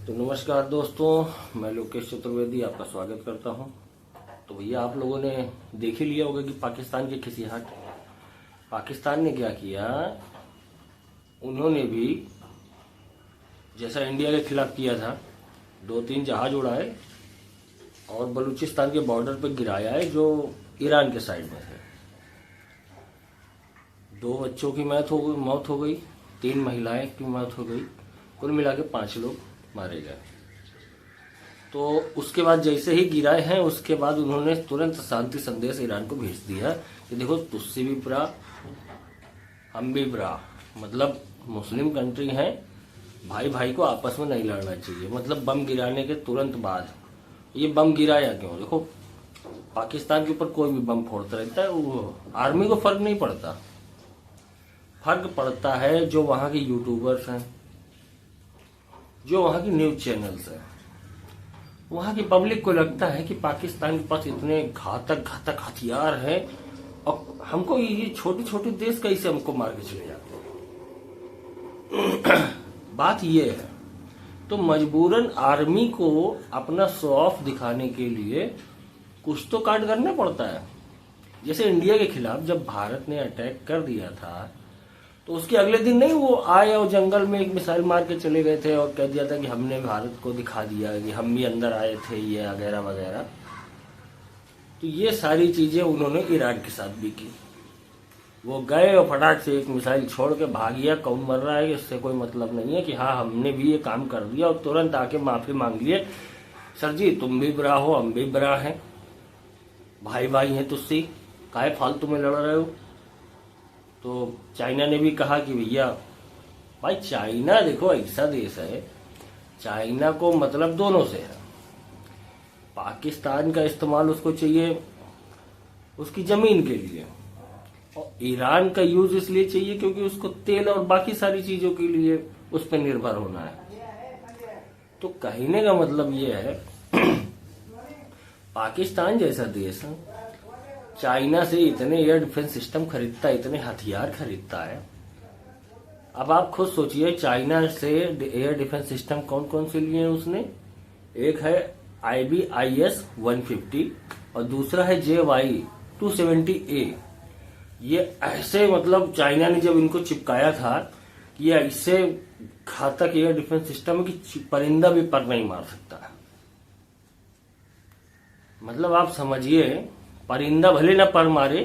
तो नमस्कार दोस्तों, मैं लोकेश चतुर्वेदी आपका स्वागत करता हूं। तो भैया आप लोगों ने देख ही लिया होगा कि पाकिस्तान के खिसियाट पाकिस्तान ने क्या किया। उन्होंने भी जैसा इंडिया के खिलाफ किया था, 2-3 जहाज उड़ाए और बलूचिस्तान के बॉर्डर पर गिराया है जो ईरान के साइड में है। 2 बच्चों की मौत हो गई, 3 महिलाएं की मौत हो गई, कुल मिला के 5 लोग मारे गए। तो उसके बाद जैसे ही गिराए हैं उसके बाद उन्होंने तुरंत शांति संदेश ईरान को भेज दिया कि देखो तुझसे भी बुरा हम भी बुरा, मतलब मुस्लिम कंट्री है, भाई भाई को आपस में नहीं लड़ना चाहिए। मतलब बम गिराने के तुरंत बाद ये बम गिराया क्यों? देखो पाकिस्तान के ऊपर कोई भी बम फोड़ता रहता है, वो आर्मी को फर्क नहीं पड़ता। फर्क पड़ता है जो वहां के यूट्यूबर्स हैं, जो वहां की न्यूज चैनल्स हैं। वहां की पब्लिक को लगता है कि पाकिस्तान के पास इतने घातक हथियार हैं और हमको ये छोटे छोटे देश कैसे हमको मार के चले जाते हैं। बात ये है, तो मजबूरन आर्मी को अपना शो ऑफ दिखाने के लिए कुछ तो कांड करना पड़ता है। जैसे इंडिया के खिलाफ जब भारत ने अटैक कर दिया था तो उसके अगले दिन नहीं वो आए और जंगल में एक मिसाइल मार के चले गए थे और कह दिया था कि हमने भारत को दिखा दिया कि हम भी अंदर आए थे, ये वगैरह वगैरह। तो ये सारी चीजें उन्होंने ईरान के साथ भी की। वो गए और फटाक से एक मिसाइल छोड़ के भाग गया। कौन मर रहा है इससे कोई मतलब नहीं है कि हाँ हमने भी ये काम कर दिया, और तुरंत आके माफी मांग लिए, सर जी तुम भी बुरा हो हम भी बुरा हैं, भाई भाई हैं तुझसे, काहे फालतू में लड़ रहे हो। तो चाइना ने भी कहा कि भैया भाई चाइना देखो ऐसा देश है, चाइना को मतलब दोनों से है। पाकिस्तान का इस्तेमाल उसको चाहिए उसकी जमीन के लिए, और ईरान का यूज इसलिए चाहिए क्योंकि उसको तेल और बाकी सारी चीजों के लिए उस पर निर्भर होना है। तो कहने का मतलब ये है पाकिस्तान जैसा देश चाइना से इतने एयर डिफेंस सिस्टम खरीदता है, इतने हथियार खरीदता है। अब आप खुद सोचिए चाइना से एयर डिफेंस सिस्टम कौन कौन से लिए हैं उसने। एक है IBIS 150 और दूसरा है JY270A। ये ऐसे मतलब चाइना ने जब इनको चिपकाया था कि ये इससे घातक एयर डिफेंस सिस्टम है कि परिंदा भी पर नहीं मार सकता। मतलब आप समझिए, परिंदा भले ना पर मारे,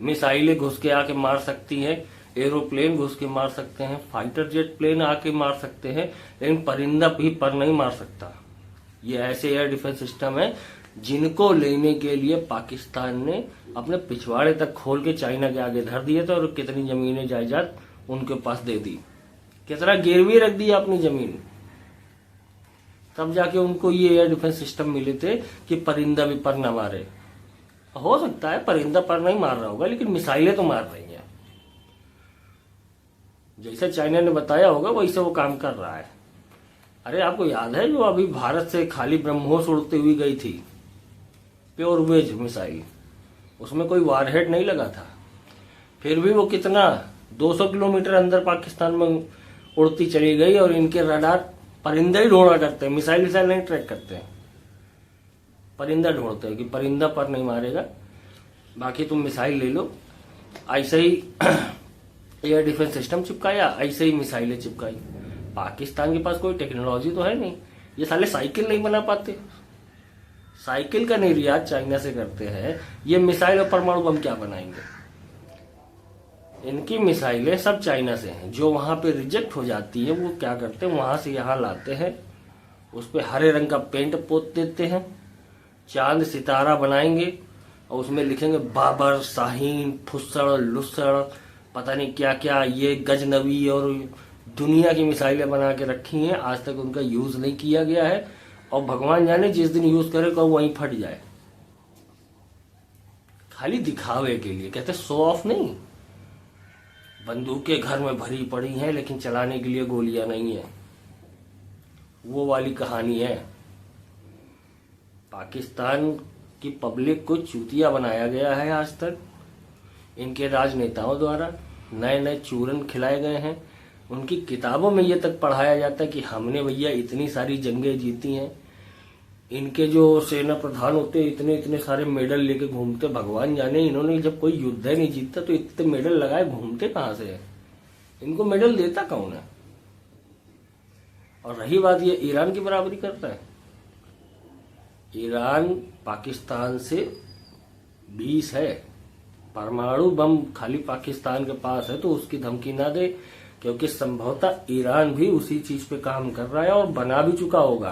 मिसाइलें घुस के आके मार सकती हैं, एरोप्लेन घुस के मार सकते हैं, फाइटर जेट प्लेन आके मार सकते हैं, लेकिन परिंदा भी पर नहीं मार सकता। ये ऐसे एयर डिफेंस सिस्टम है जिनको लेने के लिए पाकिस्तान ने अपने पिछवाड़े तक खोल के चाइना के आगे धर दिए थे और कितनी जमीनें जायदाद उनके पास दे दी, कितना गिरवी रख दिया अपनी जमीन, तब जाके उनको ये एयर डिफेंस सिस्टम मिले थे कि परिंदा भी पर न मारे। हो सकता है परिंदा पर नहीं मार रहा होगा, लेकिन मिसाइलें तो मार रही हैं। जैसे चाइना ने बताया होगा वैसे वो काम कर रहा है। अरे आपको याद है जो अभी भारत से खाली ब्रह्मोस उड़ती हुई गई थी, प्योर वेज मिसाइल, उसमें कोई वारहेड नहीं लगा था, फिर भी वो कितना 200 किलोमीटर अंदर पाकिस्तान में उड़ती चली गई। और इनके रडार परिंदा ही ढूंढा करते हैं, मिसाइल नहीं ट्रैक करते हैं, परिंदा ढूंढते हैं कि परिंदा पर नहीं मारेगा, बाकी तुम मिसाइल ले लो। ऐसे ही एयर डिफेंस सिस्टम चिपकाया, ऐसे ही मिसाइलें चिपकाई। पाकिस्तान के पास कोई टेक्नोलॉजी तो है नहीं, ये साले साइकिल नहीं बना पाते, साइकिल का निर्यात चाइना से करते हैं, ये मिसाइल और परमाणु बम क्या बनाएंगे। इनकी मिसाइलें सब चाइना से हैं, जो वहां पे रिजेक्ट हो जाती है वो क्या करते हैं वहां से यहाँ लाते हैं, उस पर हरे रंग का पेंट पोत देते हैं, चांद सितारा बनाएंगे और उसमें लिखेंगे बाबर, शाहीन, फुस्सड़, लुस्सड़, पता नहीं क्या क्या, ये गजनवी और दुनिया की मिसाइलें बना के रखी हैं। आज तक उनका यूज नहीं किया गया है और भगवान जाने जिस दिन यूज करे कब वहीं फट जाए। खाली दिखावे के लिए, कहते शो ऑफ नहीं। बंदूकें घर में भरी पड़ी हैं लेकिन चलाने के लिए गोलियां नहीं है, वो वाली कहानी है। पाकिस्तान की पब्लिक को चूतिया बनाया गया है आज तक इनके राजनेताओं द्वारा, नए नए चूरन खिलाए गए हैं। उनकी किताबों में ये तक पढ़ाया जाता है कि हमने भैया इतनी सारी जंगें जीती हैं, इनके जो सेना प्रधान होते हैं इतने इतने सारे मेडल लेके घूमते, भगवान जाने इन्होंने जब कोई युद्ध नहीं जीतता तो इतने मेडल लगाए घूमते कहां से है, इनको मेडल देता कौन है। और रही बात ये ईरान की बराबरी करता है, ईरान पाकिस्तान से 20 है, परमाणु बम खाली पाकिस्तान के पास है तो उसकी धमकी ना दे, क्योंकि संभवतः ईरान भी उसी चीज पे काम कर रहा है और बना भी चुका होगा,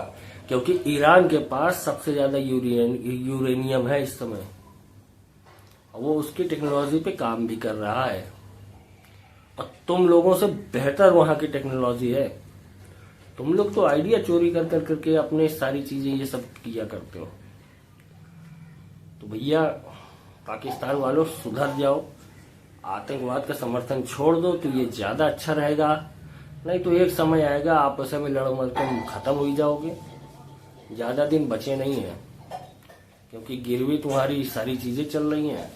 क्योंकि ईरान के पास सबसे ज्यादा यूरेनियम है इस समय और वो उसकी टेक्नोलॉजी पे काम भी कर रहा है और तुम लोगों से बेहतर वहां की टेक्नोलॉजी है। तुम लोग तो आइडिया चोरी कर कर करके अपने सारी चीजें ये सब किया करते हो। तो भैया पाकिस्तान वालों सुधर जाओ, आतंकवाद का समर्थन छोड़ दो तो ये ज्यादा अच्छा रहेगा, नहीं तो एक समय आएगा आपस में लड़ मर कर खत्म हो जाओगे, ज्यादा दिन बचे नहीं है, क्योंकि गिरवी तुम्हारी सारी चीजें चल रही हैं।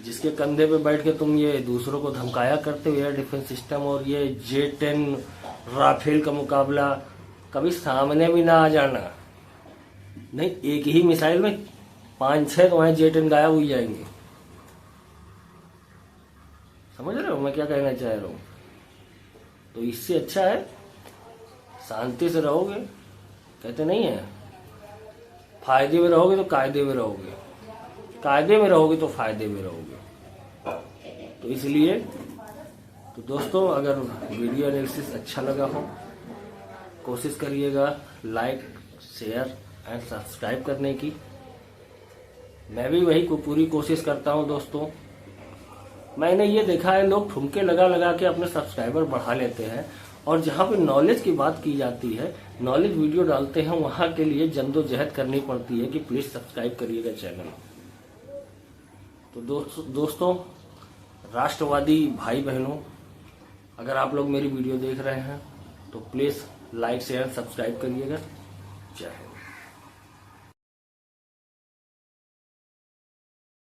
जिसके कंधे पे बैठ के तुम ये दूसरों को धमकाया करते हो, एयर डिफेंस सिस्टम और ये J-10 राफेल का मुकाबला, कभी सामने भी ना आ जाना, नहीं एक ही मिसाइल में 5-6 तुम्हारे J-10 गायब हो जाएंगे। समझ रहे हो मैं क्या कहना चाह रहा हूं। तो इससे अच्छा है शांति से रहोगे, कहते नहीं है फायदे में रहोगे तो कायदे में रहोगे, कायदे में रहोगे तो फायदे में रहोगे। तो इसलिए तो दोस्तों अगर वीडियो एनालिसिस अच्छा लगा हो कोशिश करिएगा लाइक शेयर एंड सब्सक्राइब करने की। मैं भी वही पूरी कोशिश करता हूं दोस्तों। मैंने ये देखा है लोग ठुमके लगा लगा के अपने सब्सक्राइबर बढ़ा लेते हैं और जहां पे नॉलेज की बात की जाती है, नॉलेज वीडियो डालते हैं, वहां के लिए जद्दोजहद करनी पड़ती है कि प्लीज सब्सक्राइब करिएगा चैनल। तो दोस्तों राष्ट्रवादी भाई बहनों, अगर आप लोग मेरी वीडियो देख रहे हैं तो प्लीज लाइक शेयर सब्सक्राइब करिएगा। जय हिंद।